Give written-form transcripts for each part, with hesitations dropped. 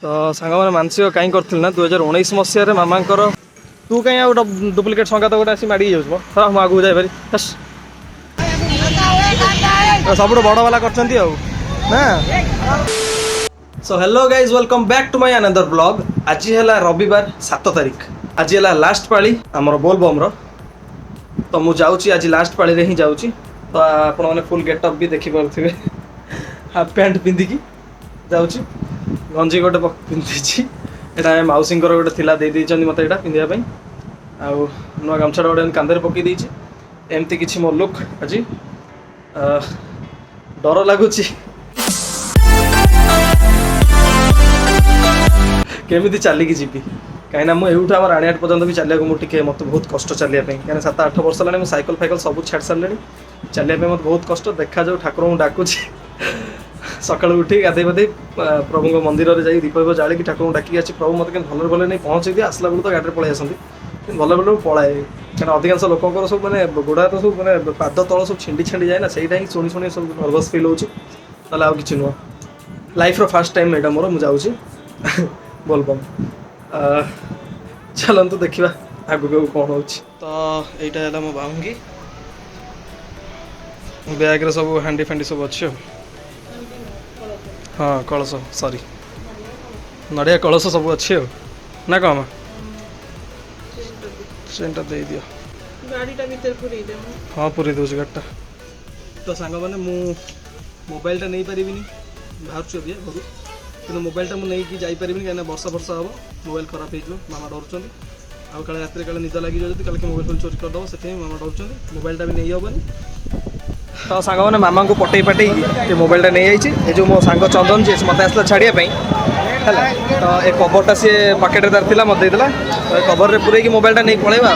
तो सांग मैंने मानसिक कहीं करी ना 2019 मसीह मामांकर तू कहीं गोटे डुप्लिकेट संगात गोटे आसी माड़ी जाऊँ मुझे आगू जाए सब बड़ वाला कर so hello guys welcome back to my another blog. आज है रविवार 7 तारिख। आज है लास्ट पाली आमर बोलबम तो मुझे जाऊँगी आज लास्ट पाली रे ही जाऊँगी। तो आपण मैंने फुल गेटअप भी देखी पारे हाफ पैंट पिंधिकी जाऊँगी गंजी गोटे पिंधि यहाँ मौसी गोटे थिला दे मत यहाँ पिंधापी आउ नुआ गामछा गोटे कांधे पकई देती एमती किसी मो लुक आज डर लगुच केमी चलिकी जी कहीं मुझे आम राणीहाट पर्यटन भी चलिया मुझे मत बहुत कष्ट चलिए कहीं 7-8 वर्ष है साइकिल फाइकल सब छाड़ सारे चलिए मत बहुत कष्ट देखा जाऊ ठाकुर को डाकुची सका उठी गाधे पाधे प्रभु मंदिर में जाइए दीप जाड़ी ठाकुर डाकी आज प्रभु मत भले भले नहीं पहुँचे दिए आसला बेलू तो गाड़ी पलि आसती भले भले पलाए क्या अधिकांश लोक सब मैंने गोड़ा तो सब मैंने पाद तल सब छिंडी छिंडी जाए ना सहीटा ही शुणी शुणी सब नर्भस फिल हो कि नुह लाइफ फास्ट टाइम यहाँ मोर मुझे बोलबम चलतु देखा आगू कौन हो तो यहाँ है मो बाहुंगी बैग रे सब हांडी फांडी सब अच्छे हाँ कलश सॉरी नड़िया कलश सब अच्छे ना कम ट्रेनटा दे दियो गाड़ीटा भीतर पूरी दे हाँ पूरी दूसरी गाड़ीटा तो सांग मैंने मु मोबाइलटा नहीं पारिनी बाहर घर कि मोबाइलटा मुझे जापर कहीं वर्षा वर्षा हम मोबाइल खराब हो मामा डर आउ काले रात काले निद लगी जाए कल मोबाइल फोन चोरी करदेव से मामा डर मोबाइलटा भी नहीं हेनी तो सांग मैंने मामा को पटई पटई ये मोबाइलटा नहीं जाइए जो मो सांग चंदन जी मत आसला छाड़ियापी है तो ये कवरटा सी पकेट तार थी मत देदेला तो ये कवर में पूरे मोबाइलटा नहीं पलैबा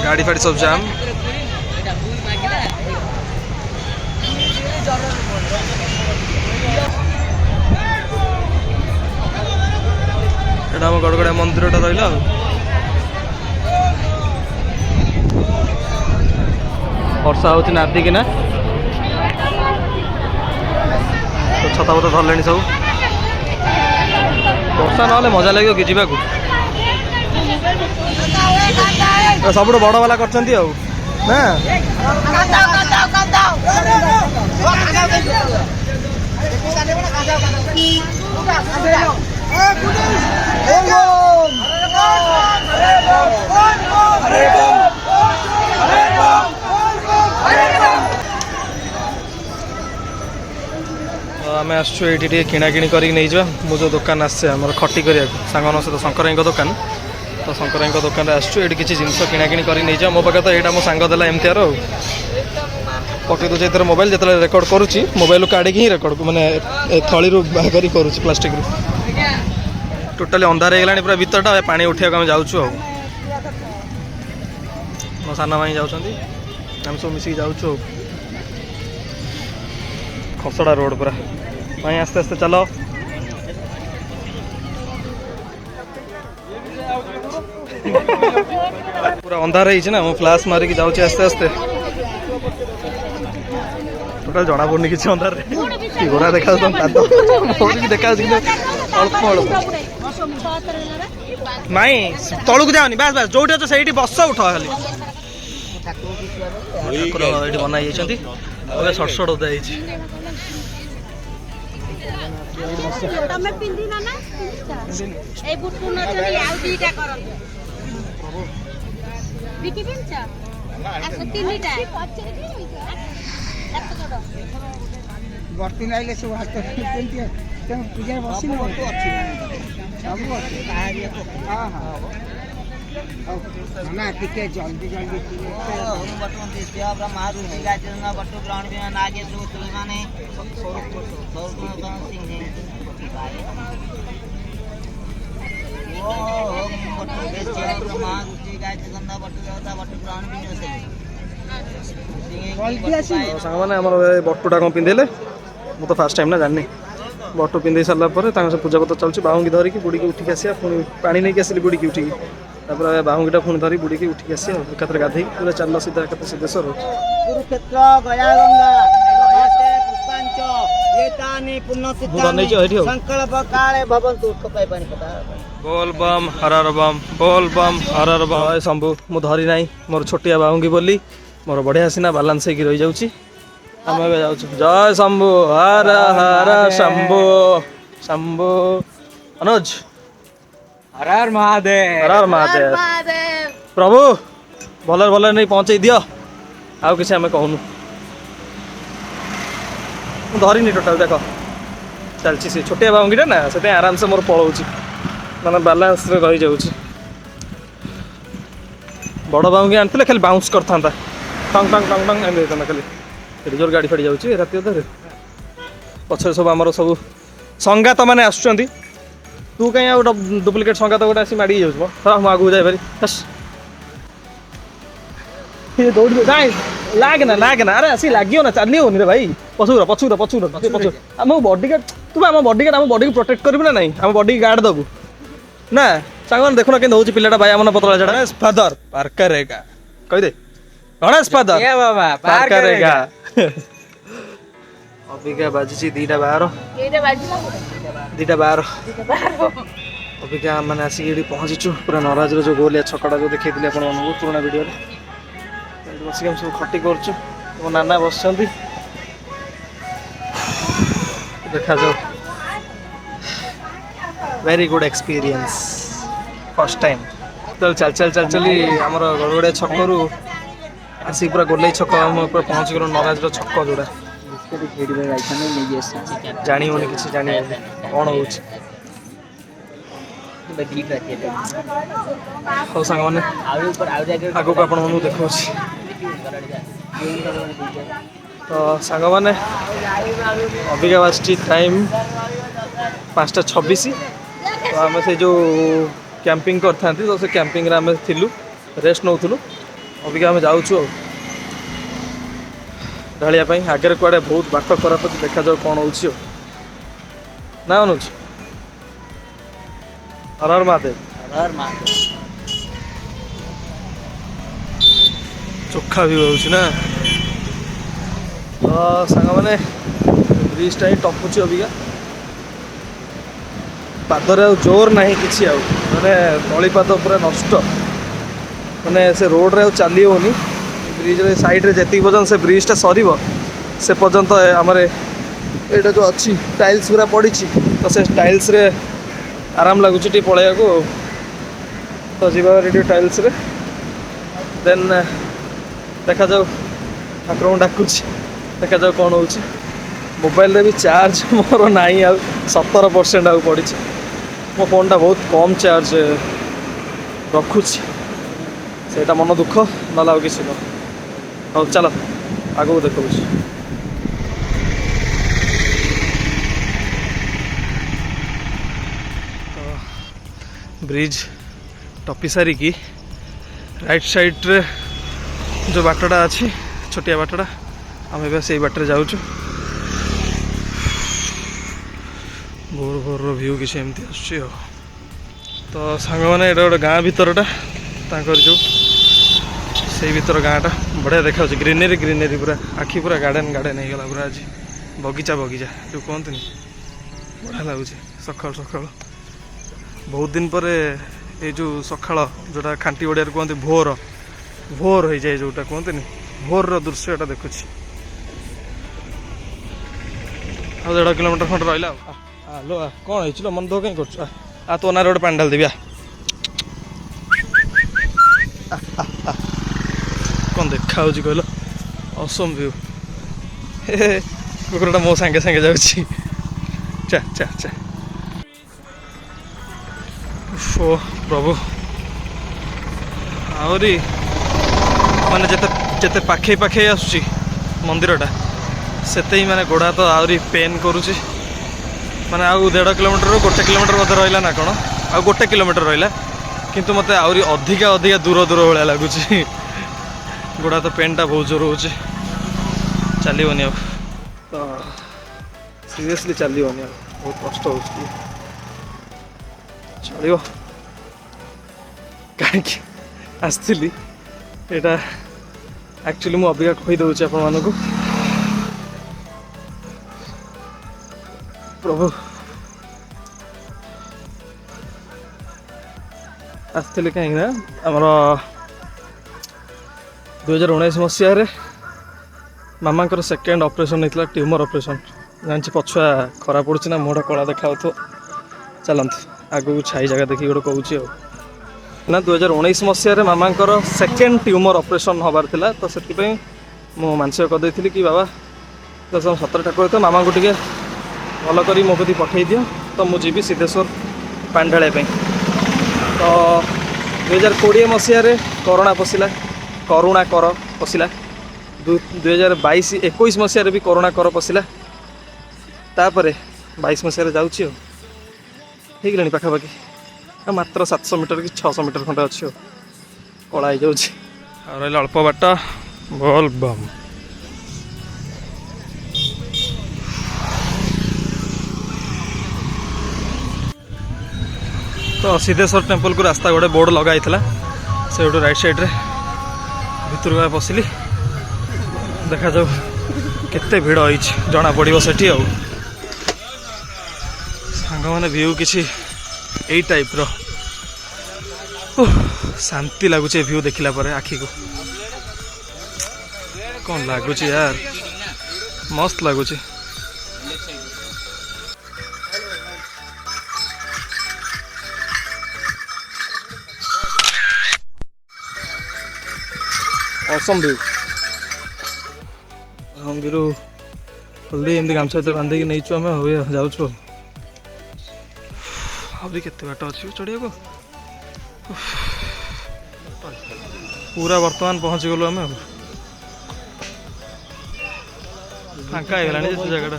गाड़ी फाड़ी सब जाम एम गड़गड़िया मंदिरटा रहा वर्षा हो नादी किना तो छता पता धरले सब वर्षा ना मजा लगे कि जावाक सब बड़ वाला कर आम आसटे किणाकिणी कर जो दुकान आसे आम खटी कर सहित शंकर दुकान तो शंकर दुकान आसुँ किसी जिन किणाकिणी कर मो पाखे तो यहाँ मो सांग देला एमती पकई दूचे इधर मोबाइल जो रेकर्ड करुच्ची मोबाइल काढ़ी ही रेकर्ड माने थली बाहर कर प्लास्टिक टोटाली अंधार होगा पूरा भीतरटा पानी उठा आम जाऊँ मो सान भाई जाऊँ आम सब मिसिक जाऊँ खसड़ा रोड पूरा भाई आस्ते आस्ते चलो पूरा अंधार है मो फ्लाश मारिक जाऊँ आस्ते आस्ते टोटाल जना पड़नी कि अंधार घोड़ा देखा मोर भी देखा अल्प अल्प नाई तलू को जाओनी बस बस जो अच्छे से बस उठ खाली ठाकुर ये बनाई शर्ट शर्ट उदा बर्ती लाइले सब हाथ पूजा बस ना टिके जल्दी जल्दी सांग मैंने बटुटा कौन पिंधेले मु तो फास्ट टाइम ना जानी बटु पिंधे सारा पूजा पत्र चलुची बाहुंगी धरिकी बुड़ी की उठिक आसिया पुणी पानी नहीं आसिली बुड़ी की उठिकी तापर बाहुंगीटा पुणी धरी बुड़ी की उठिक आसिया एकाथरे गाधे पूरा चल सीधा एकाथरे सिद्धेश्वर कुरुक्षेत्र गया गंगा ଉନ୍ନତି ମୁଁ ବନେଇଛି ଏଇଠି ଆଉ। ସଂକଳ୍ପ କାଳେ ଭବନ୍ତୁ ଟୋପାଏ ପାଣି ପକା बोल बम हरर बम बोल बम हरर बम जय शंभु मु धरी नाही मोर छोटिया बाहुंगी बोली मोर बढ़िया सिना बालांस ହେଇକି रही जाउची हम ଏବେ जाउछु जय शंभु हर हर शंभु शंभु अनुज हर हर महादेव हर हर महादेव प्रभु भलर भलर नहीं पहुंचे दियो आउ किसी आम कहूनु धरिनी टोटाल देख चलची से छोटिया बाहुंगीटा ना से आराम से मोर पलाउची माने बालांस रे रही जाउची बड़ बाहुंगी आनथिले खाली बाउंस करथा टंग टंग टंग टंग एंदे तना खाली एडी जोर गाड़ी फड़ी जाउची राती अधरे पछरे सब हमर सब संगात माने आसुचंती तू कहीं आ डुप्लिकेट संगात गोटे आसी माड़ी जाउछ हम आगु जाय पारी बस ये दौड़ जाए लाग ना अरे आसी लागियो ना चलियो नि रे भाई पछुरा पछुरा पछुरा पछुरा हम बॉडीगार्ड तू हम बॉडीगार्ड हम बॉडी को प्रोटेक्ट करबी ना नहीं हम बॉडी गार्ड दबु ना सांगन देखो ना के होची पिलाटा भाई हमन पतला जडा गणेश फादर पार करेगा कह दे गणेश फादर ए बाबा पार करेगा अबिका बाजी दीटा बार दीटा बार अबिका माने आसी एडी पहुंचीचु पूरा नराज रो जो गोलिया छकड़ा जो देखैतिले आपण मानू पुराना वीडियो रे बस हम सब खटी करछु मो नाना बसछंती देखा जाओ very good experience first time चल चल चल चल चली आमर गड़गड़िया छक रु आसी पूरा गोलई छक हम पूरा पहुँच गलु नराज छक जोड़ा जानी होनी किसी जानी होनी कौन हो सांग मैंने आगो को आपण देखा तो सांग मैंने अबिका बाजटी टाइम 5:26 तो आम से जो कैंपिंग करता तो से कैंपिंग रे आम थिलु रेस्ट नौथुलु अबिका आम जाऊँ ढालिया आगे कुआडे बहुत बाट खराब अच्छे देखा जाओ कौन हो ना अनुज हर हर महादेव चोखा भी हो ना तो सांग मैंने ब्रिजटा ही टपुची अबिका पादरे जोर नहीं किसी माने तली पाद पूरा नष्ट माने से रोड रे चली होनी ब्रिज रे साइड रे जेती पर्यंत से ब्रिजटा सरीब से पर्यंत आमर एटा जो अच्छी टाइल्स पूरा पड़ी तो से टाइल्स रे आराम लगुच पलैया को तो जीवा रेडी टाइल्स रे देन देखा जाओ ठाकुर डाकुच देखा जाओ कौन हो मोबाइल रे भी चार्ज मोर नहीं आ 17% आ पड़ी मो फोनटा बहुत कम चार्ज रखुची सेटा मन दुख ना किसी न हाँ चल आगो देखा ब्रिज टपी सारिकी राइट साइड रे जो बाटटा अच्छी छोटिया बाटटा आम ए से बाटर जाऊँ भोर भोर व्यू किसी एमती आसुची तो सांग मैंने ये गोटे गाँ भितरटा जो से भीतर गाँटा बढ़िया देखा ग्रीनरी ग्रीनरी पूरा आखि पूरा गार्डन गार्डन हो गला पूरा आज बगीचा बगीचा जो कहते बढ़िया लगुच सका सका बहुत दिन पर ये जो सका जोटा खांटी ओडिया कहते भोर भोर हो जाए जोटा कहते भोर दृश्यटा देखुची आ 1.5 किलोमीटर खंड रहा लो कौन हो मन दुख कहीं कर तो ना गोटे पानी ढाल देवी कौन देखा कहल असम व्यू कुकुरटा मो सांगे सांगे जाऊँगी चा चा चा ओ प्रभु आहरी माने जिते पाखे पाखे आसुची मंदिरटा सेते ही माने गोड़ा तो आहरी पेन करुची माने आउ 1.5 किलोमीटर 1 किलोमीटर मत रहा ना कौन आ 1 किलोमीटर रहा किंतु मत आहरी अधिका अधिका दूर दूर भाया लगुच गोड़ा तो पेनटा बहुत जोर हो चलनी तो सीरियसली चलनी बहुत कष्ट हो चलो कहीं आसली यहाँ एक्चुअली मुझे अबिका कहीदे आपण मानक प्रभु आसती कहीं आमर 2019 मसीह मामा सेकेंड ऑपरेशन होता ट्यूमर ऑपरेशन जानची पछुआ खरा पड़ुची ना मुहटा कला देखा चलत आगू छाई जगह देखिए गोटे कहूँ ना 2019 मसीह मामा सेकेंड ट्यूमर ऑपरेशन हबार थिला तो से मु मानसिक करदे कि बाबा 17 ठाकुर तो मामा को टे भल कर मो कदी पठे दियो तो मुझे सिद्धेश्वर पानी ढाई तो 2020 मसीह करोना पशिला करुणा कर पशिला 2022-21 मसीह भी करोना कर पशिला तापर 22 मसीह जाऊँगी हो पाखापाखि मात्र 700 मीटर कि 600 मीटर खंडे अच्छी कला हो जाऊँगी रहा अल्प बाट बोल बम तो सिद्धेश्वर टेम्पल को रास्ता गोटे बोर्ड लगाई से गोटे राइट साइड रे भितर पशिली देखा जाऊ केते भिड़ होई जना पड़ो से सांग मैंने व्यू किसी यही टाइप रो शांति लगुच व्यू देखला पर आखि को कौन लगुच यार मस्त लगुच ऑसम व्यू हम बिरु हल्दी एमती गामछा बांधिकी नहीं आम हो जाऊँ अभी केते बाट अच्छी चढ़िया को पूरा वर्तमान पहुँची गलु आम फांका हो गलानी से जगह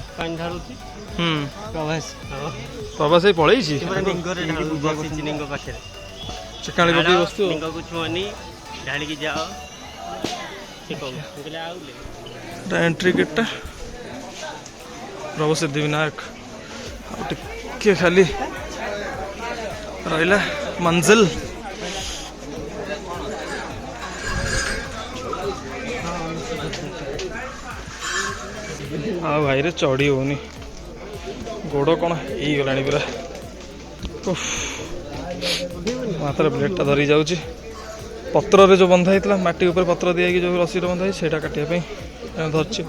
प्रभास पलि चिकाणी पकई बस्तु एंट्री गेटा प्रभु सिद्धिविनायक टे खाली रहा मंजिल हाँ भाई रे चढ़ी होनी गोड़ कौन हो गला पूरा मात्र ब्लेडटा धरी जाऊँगी पत्र रे जो बंधा होता माटी ऊपर पत्र दिया जो रसी बंधा है सेटा काटिया धरची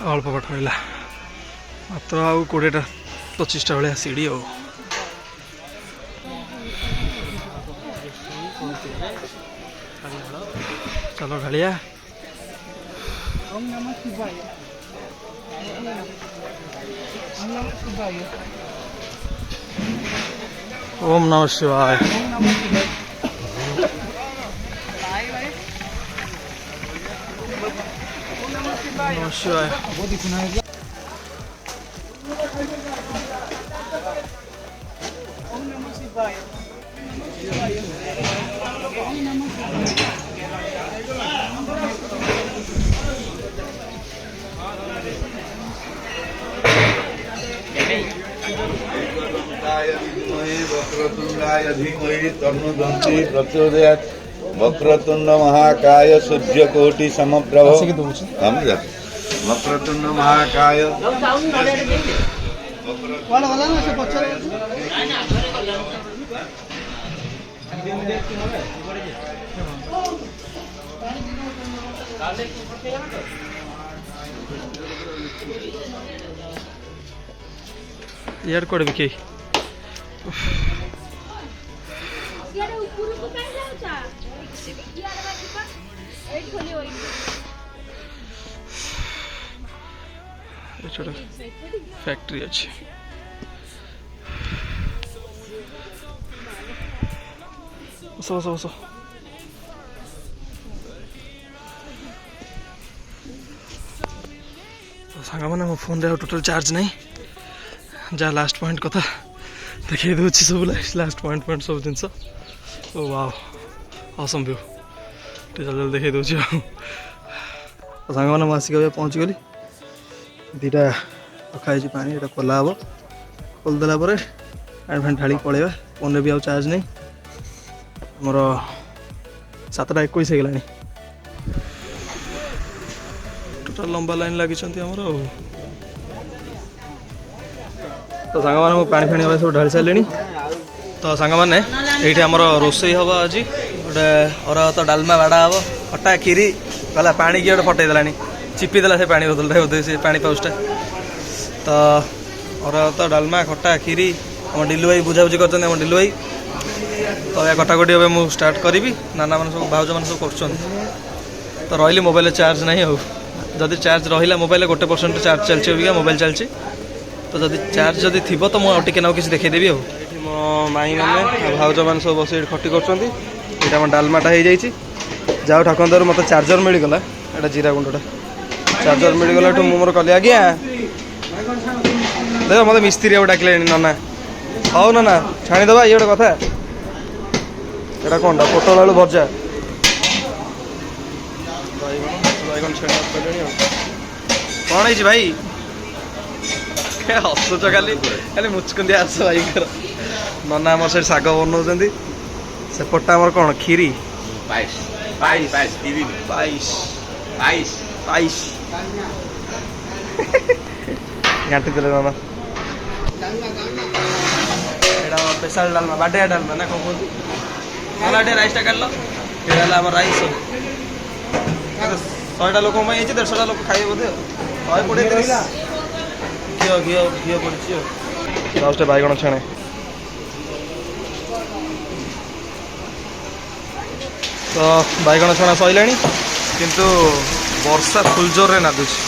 अल्प बाट रहा मात्र आउ 20-25 भाया सीढ़ी हो चलो ढालिया ओम नमः शिवाय नमः शिवाय वक्रतुंडाय धीमहि तन्नो दन्ति प्रचोदयात् वक्रतुंड महाकाय सूर्यकोटि समप्रभ वक्रतुंड महाकाय यार कोड बिके फैक्ट्री अच्छी बस बस बस ସାଙ୍ଗମାନେ ମୋ ଫୋନ୍ରେ ଆଉ ଟୋଟାଲ୍ ଚାର୍ଜ ନାହିଁ ଯାହା ଲାଷ୍ଟ ପଏଣ୍ଟ କଥା ଦେଖେଇ ଦେଉଛି ସବୁ ଲାଷ୍ଟ ପଏଣ୍ଟ ସବୁ ଜିନିଷ ଓ ୱାଓ ଅସମ୍ ଭ୍ୟୁ ଟିକେ ଜଲ୍ଦି ଦେଖେଇ ଦେଉଛି ଆଉ ସାଙ୍ଗମାନେ ମୁଁ ଆସିକି ଏବେ ପହଞ୍ଚିଗଲି ଦୁଇଟା ରଖା ହେଇଛି ପାଣି ଏଇଟା ଖୋଲା ହେବ ଖୋଲିଦେଲା ପରେ ପାଣି ଫାଣି ଢାଳିକି ପଳେଇବା ଫୋନ୍ରେ ବି ଆଉ ଚାର୍ଜ ନାହିଁ ଆମର 7:21 ହେଇଗଲାଣି ଟୋଟାଲ୍ ଲମ୍ବା ଲାଇନ୍ ଲାଗିଛନ୍ତି ଆମର ଆଉ ତ ସାଙ୍ଗମାନେ ମୁଁ ପାଣି ଫାଣି ସବୁ ଢାଳି ସାରିଲିଣି ତ ସାଙ୍ଗମାନେ ଏଇଠି ଆମର ରୋଷେଇ ହେବ ଆଜି ଗୋଟେ ଅରୁଆ ଭାତ ଡାଲମା ବାଡ଼ା ହେବ ଖଟା କ୍ଷୀରି ଗଲା ପାଣି କିଏ ଗୋଟେ ଫଟେଇ ଦେଲାଣି ଚିପି ଦେଲା ସେ ପାଣି ବୋତଲଟା ବୋଧେ ସେ ପାଣି ପାଉଚଟା ତ ଅରୁଆ ଭାତ ଡାଲମା ଖଟା କ୍ଷୀରି ଆମ ଡିଲୁ ଭାଇ ବୁଝାବୁଝି କରିଛନ୍ତି ଆମ ଡିଲୁ ଭାଇ ତ ଏ କଟାକଟି ଏବେ ମୁଁ ଷ୍ଟାର୍ଟ କରିବି ନାନା ମାନେ ସବୁ ଭାଉଜମାନେ ସବୁ କରୁଛନ୍ତି ତ ରହିଲି ମୋବାଇଲରେ ଚାର୍ଜ ନାହିଁ ଆଉ ଯଦି ଚାର୍ଜ ରହିଲା ମୋବାଇଲରେ 1% ଚାର୍ଜ ଚାଲିଛି ଅବିକା ମୋବାଇଲ ଚାଲିଛି ତ ଯଦି ଚାର୍ଜ ଯଦି ଥିବ ତ ମୁଁ ଆଉ ଟିକେ ନାଉ କିଛି ଦେଖେଇଦେବି ଆଉ ଏଇଠି ମୋ ମାଇଁମାନେ ଭାଉଜମାନେ ସବୁ ବସି ଏଇଠି ଖଟି କରୁଛନ୍ତି ଏଇଟା ଆମ ଡାଲମାଟା ହେଇଯାଇଛି ଯାଉ ଠାକୁରଙ୍କର ମୋତେ ଚାର୍ଜର ମିଳିଗଲା ଏଇଟା ଜିରା ଗୁଣ୍ଡଟା ଚାର୍ଜର ମିଳିଗଲା ଏଠୁ ମୁଁ ମୋର କଲି ଆଜ୍ଞା ଦେଖ ମୋତେ ମିସ୍ତ୍ରୀ ଆଉ ଡାକିଲେଣି ନନା ହଉ ନନା ଛାଣିଦେବା ଇଏ ଗୋଟେ କଥା ଏଇଟା କ'ଣ ପୋଟଳ ଆଳୁ ଭଜା ବାଇଗଣ ଛାଣିବାକୁ କହିଲେଣି ଆଉ କ'ଣ ହେଇଛି ଭାଇ ହସୁଛ ଖାଲି ମୁଚୁକୁନ୍ଦିଆ ଆସ ଭାଇଙ୍କର ନନା ଆମର ସେଠି ଶାଗ ବନଉଛନ୍ତି ସେପଟଟା ଆମର କ'ଣ କ୍ଷୀରି ପାଇସ୍ ଘାଣ୍ଟି ଦେଲେ ନନା ଏଇଟା ସ୍ପେଶାଲ ଡାଲମା ବାଡିଆ ଡାଲମା ନା କ'ଣ କୁହନ୍ତି ନନା ଟିକେ ରାଇସ୍ଟା କାଢ଼ିଲ ଏଇଟା ହେଲା ଆମର ରାଇସ୍ 100ଟା ଲୋକଙ୍କ ପାଇଁ ହେଇଛି 150ଟା ଲୋକ ଖାଇବେ ବୋଧେ ଆଉ 120 ଘିଅ ପଡ଼ିଛି ଆଉ ଲାଷ୍ଟରେ ବାଇଗଣ ଛାଣେ ତ ବାଇଗଣ ଛଣା ସରିଲାଣି କିନ୍ତୁ ବର୍ଷା ଫୁଲ୍ ଜୋରରେ ନାଦୁଛି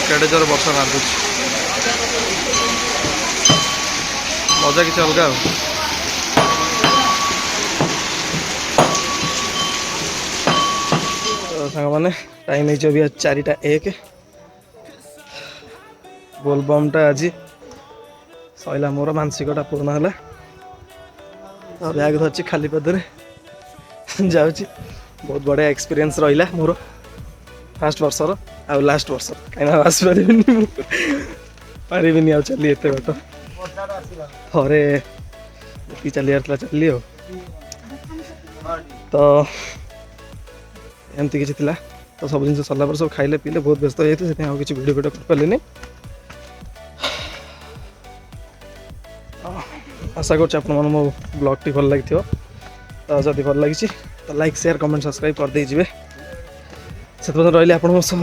କେଡ଼େ ଜୋରରେ ବର୍ଷା ନାଦୁଛି ମଜା କିଛି ଅଲଗା ଆଉ ସାଙ୍ଗମାନେ ଟାଇମ୍ ହେଇଛି ଅବିକା 4:01 ବୋଲବମ୍ଟା ଆଜି ସଇଲା ମୋର ମାନସିକଟା ପୂର୍ଣ୍ଣ ହେଲା ଆଉ ବ୍ୟାଗ୍ ଧରିଛି ଖାଲି ପାଦରେ ଯାଉଛି ବହୁତ ବଢ଼ିଆ ଏକ୍ସପିରିଏନ୍ସ ରହିଲା ମୋର ଫାଷ୍ଟ ବର୍ଷର ଆଉ ଲାଷ୍ଟ ବର୍ଷର କାହିଁକିନା ଆସିପାରିବିନି ମୁଁ ପାରିବିନି ଆଉ ଚାଲି ଏତେ ବାଟ ଥରେ ଯେତିକି ଚାଲିବାର ଥିଲା ଚାଲିଲି ଆଉ ତ ଏମିତି କିଛି ଥିଲା ତ ସବୁ ଜିନିଷ ସରିଲା ପରେ ସବୁ ଖାଇଲେ ପିଇଲେ ବହୁତ ବ୍ୟସ୍ତ ହେଇଯାଇଥିଲେ ସେଥିପାଇଁ ଆଉ କିଛି ଭିଡ଼ିଓ କରିପାରିଲିନି ଆଶା କରୁଛି ଆପଣମାନଙ୍କୁ ମୋ ବ୍ଲଗ୍ଟି ଭଲ ଲାଗିଥିବ ତ ଯଦି ଭଲ ଲାଗିଛି ତ ଲାଇକ୍ ସେୟାର କମେଣ୍ଟ ସବସ୍କ୍ରାଇବ୍ କରିଦେଇଯିବେ ସେତେ ପର୍ଯ୍ୟନ୍ତ ରହିଲେ ଆପଣଙ୍କ ସହ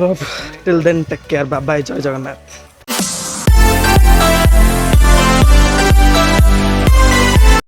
till then take care bye bye ଜୟ ଜଗନ୍ନାଥ।